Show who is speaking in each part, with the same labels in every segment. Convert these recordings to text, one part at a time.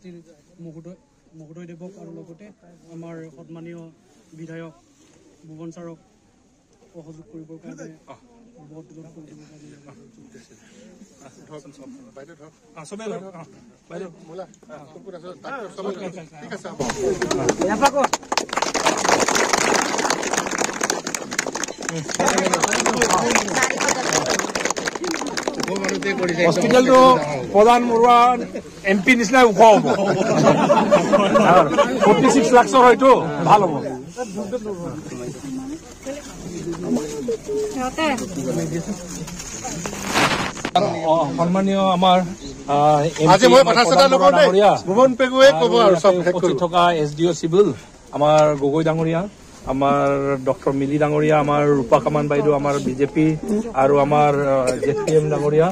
Speaker 1: সমষ্টিৰ মহোদয়দেৱক আৰু লগতে আমাৰ সন্মানীয় বিধায়ক ভুৱন ছাৰক সহযোগ কৰিবৰ কাৰণে বহুত
Speaker 2: হস্পিটেলটো প্ৰধান মৰুৱা MP নিচিনাই ওখ হ'ব 46 লাখৰ হয়তো ভাল হ'ব সন্মানীয় আমাৰ থকা SDO চিভিল আমাৰ গগৈ ডাঙৰীয়া আমাৰ ডক্টৰ মিলি ডাঙৰীয়া আমাৰ ৰূপা কামান বাইদেউ আমাৰ বিজেপি আৰু আমাৰ JPM ডাঙৰীয়া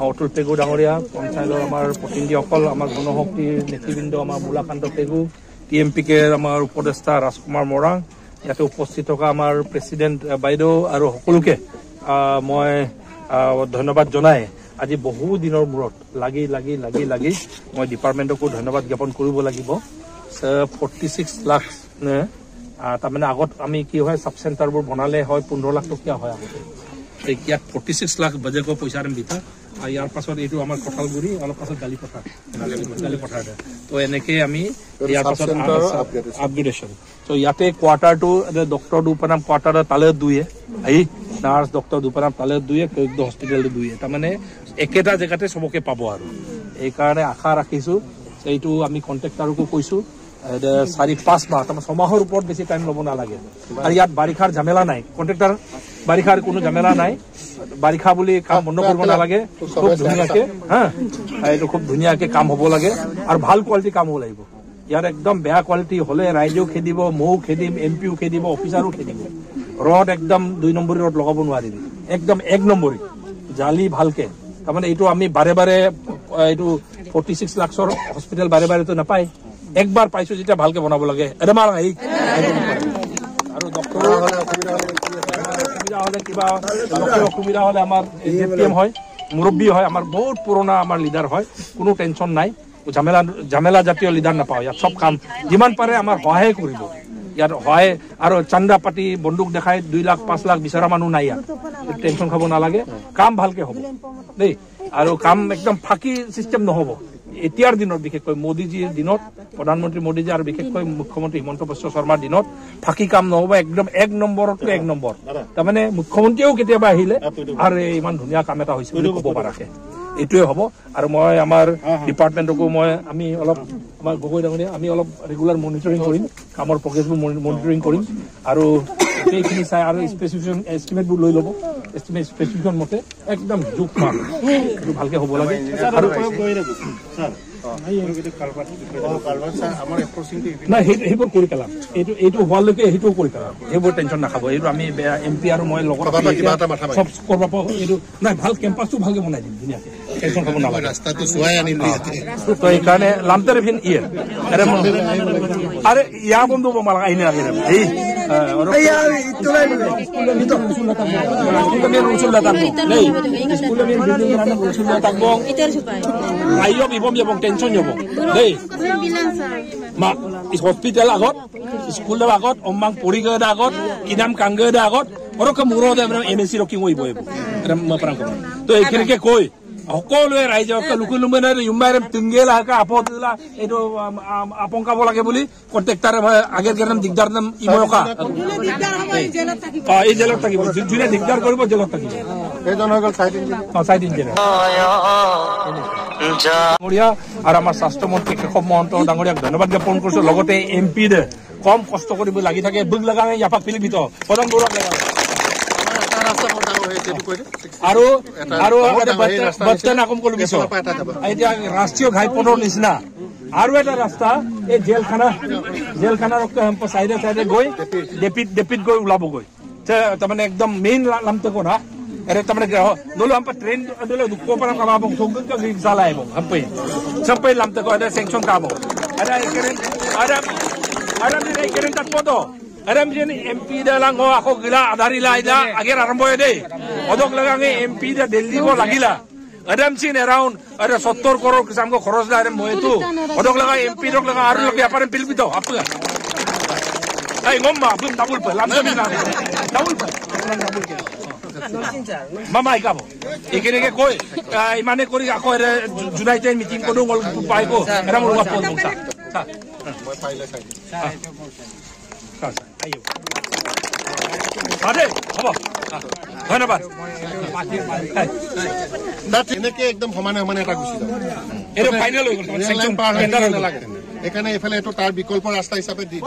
Speaker 2: অতুল পেগু ডাঙৰীয়া পঞ্চায়তৰ আমাৰ প্ৰতিনিধিসকল আমাৰ গণশক্তিৰ নেতৃবৃন্দ আমাৰ মুলাকান্ত পেগু TMPK আমাৰ উপদেষ্টা ৰাজকুমাৰ মৰাং ইয়াতে উপস্থিত থকা আমাৰ প্ৰেচিডেণ্ট বাইদেউ আৰু সকলোকে মই ধন্যবাদ জনাই আজি বহু দিনৰ মূৰত লাগি মই ডিপাৰ্টমেণ্টকো ধন্যবাদ জ্ঞাপন কৰিব লাগিব 46 লাখ তাৰমানে আগত আমি কি হয় সাব চেণ্টাৰবোৰ বনালে হয় 15 লাখ টকীয়া হয় আগতে ইয়াত 46 লাখ বাজেটৰ পইচা আৰম্ভ বিতা আৰু ইয়াৰ পাছত এইটো আমাৰ কঁঠালগুৰি অলপ পাছত গালি পথাৰ তো এনেকে আমি ইয়াৰ পাছত আপগ্ৰেডেশ্যন তো ইয়াতে কোৱাৰ্টাৰটো ডক্টৰ দুপানাম কোৱাৰ্টাৰ তালে দুয়ে আহি নাৰ্ছ ডক্টৰ দুপানাম তালে দুয়ে কয়েকটো হস্পিটেলটো দুয়ে তাৰমানে একেটা জেগাতে সবকে পাব আৰু এইকাৰণে আশা ৰাখিছোঁ এইটো আমি কণ্ট্ৰেক্টাৰকো কৈছোঁ 4-5 মাহ তাৰমানে 6 মাহৰ ওপৰত বেছি টাইম ল'ব নালাগে আৰু ইয়াত বাৰিষাৰ ঝামেলা নাই কণ্ট্ৰেক্টাৰ বাৰিষাৰ কোনো ঝামেলা নাই বাৰিষা বুলি কাম বন্ধ কৰিব নালাগে খুব ধুনীয়াকে এইটো খুব ধুনীয়াকে কাম হ'ব লাগে আৰু ভাল কোৱালিটি কাম হ'ব লাগিব ইয়াত একদম বেয়া কোৱালিটি হ'লে ৰাইজেও খেদিব মও খেদিম MPও খেদিব অফিচাৰো খেদিব ৰড একদম 2 নম্বৰী ৰড লগাব নোৱাৰিবি একদম 1 নম্বৰী জালি ভালকে তাৰমানে এইটো আমি বাৰে এইটো 46 লাখৰ হস্পিটেল বাৰেতো নাপায় একবাৰ পাইছো যেতিয়া ভালকে বনাব লাগে এডমাৰ আহি আৰু ডক্টৰ অসুবিধা হলে আমাৰ JPM হয় মুৰব্বী হয় আমাৰ বহুত পুৰণা আমাৰ লিডাৰ হয় কোনো টেনশ্যন নাই ঝামেলা জাতীয় লিডাৰ নাপাওঁ ইয়াত সব কাম যিমান পাৰে আমাৰ সহায় কৰিব ইয়াত সহায় আৰু চান্দা পাতি বন্দুক দেখাই 2 লাখ 5 লাখ বিচৰা মানুহ নাই ইয়াত টেনশ্যন খাব নালাগে কাম ভালকে হ'ব দেই আৰু কাম একদম ফাঁকি চিষ্টেম নহ'ব এতিয়াৰ দিনত বিশেষকৈ মোদীজীৰ দিনত প্ৰধানমন্ত্ৰী মোদীজী আৰু বিশেষকৈ মুখ্যমন্ত্ৰী হিমন্ত বিশ্ব শৰ্মাৰ দিনত ফাঁকি কাম নহ'ব একদম 1 নম্বৰতকৈ 1 নম্বৰ তাৰমানে মুখ্যমন্ত্ৰীও কেতিয়াবা আহিলে আৰু ইমান ধুনীয়া কাম এটা হৈছে বুলি ক'ব পৰাকে এইটোৱে হ'ব আৰু মই আমাৰ ডিপাৰ্টমেণ্টকো আমি অলপ আমাৰ গগৈ ডাঙৰীয়া আমি অলপ ৰেগুলাৰ মনিটৰিং কৰিম কামৰ প্ৰগ্ৰেছবোৰ মনিটৰিং কৰিম আৰু এইখিনি চাই আৰু স্পেচিফিকেশ্যন এষ্টিমেটবোৰ লৈ ল'ব স্পেচিফিকেশ্যন মতে একদম জোখ মাখ এইটো ভালকে হ'ব লাগে আৰু নাই সেইবোৰ কৰি পেলাম এইটো হোৱালৈকে সেইটোও কৰি পেলাম সেইবোৰ টেনশ্যন নাখাব এইটো আমি MP আৰু মই লগত চব কৰিব এইটো নাই ভাল কেম্পাছটো ভালকে বনাই দিম ধুনীয়াকে টেনশ্যন খাব নালাগে ৰাস্তাটো চোৱাই আনিম তো এইকাৰণে লামটাৰ ভিন আৰে ইয়া বন্ধু মালা আইনে লাগে এই হস্পিটেল আগত স্কুলৰ আগত অম্মাং পৰিগৰ আগত কিনাম কাংগৰ আগত অৰক মুৰত MSC ৰকিং হইব তো এইখিনিকে কৈ সকলোৱে ৰাইজক লুকুলুমেনে ইউমাইৰে তিংগেল আকা আপদলা এইটো আপংকাব লাগে বুলি কন্ট্ৰেক্টৰ আগেৰ গৰম দিগদাৰ নাম ইমকা এই জেলত থাকিব জুনে দিগদাৰ কৰিব জেলত থাকিব এইজন হৈ গল সাইড ইঞ্জিনিয়াৰ আৰু আমাৰ স্বাস্থ্যমন্ত্ৰী কেশৱ মহন্ত ডাঙৰীয়াক ধন্যবাদ জ্ঞাপন কৰিছো লগতে MP দে কম কষ্ট কৰিব লাগি থাকে বুক লগাঙে ইয়াপা পিলি ভিত প্ৰধান গৌৰৱ লগা আৰু আকম কলো কিছু এতিয়া ৰাষ্ট্ৰীয় ঘাইপথৰ নিচিনা আৰু এটা ৰাস্তা এই জেলখানাৰ চাইডে গৈ ডেপিত গৈ ওলাবগৈ তাৰমানে একদম মেইন লামতে কোনা अरे तमने दोलो हम पर ट्रेन दोलो दुखो पर हम आप ठोक का रिक्शा लाए वो हम पे लमते को अरे सैंक्शन काम हो अरे नहीं करें तक पोतो अरे मुझे MP दा लांगो आको गिला आधारी ला इला आगे आरंभ होए दे ओदोक लगांगे MP दा दिल्ली को लागिला Adamsin around ada 70 crore samko kharos da mo itu odok laga MP dok laga aru lagi aparan pil bito apa ai ngomma bum double pa lam jami na double pa mama ikabo ikene ke koi imane kori ako united meeting ko dong pai ko era mo ngapol mo sa
Speaker 3: মই পাইলে চাই
Speaker 2: ayo ade habo ধন্যবাদ
Speaker 3: এনেকে একদম সমানে সমানে এটা গুচি যাব
Speaker 2: এটা ফাইনাল হৈ গ'ল
Speaker 3: এখানে এফালে এইটো তাৰ বিকল্প ৰাস্তা হিচাপে দি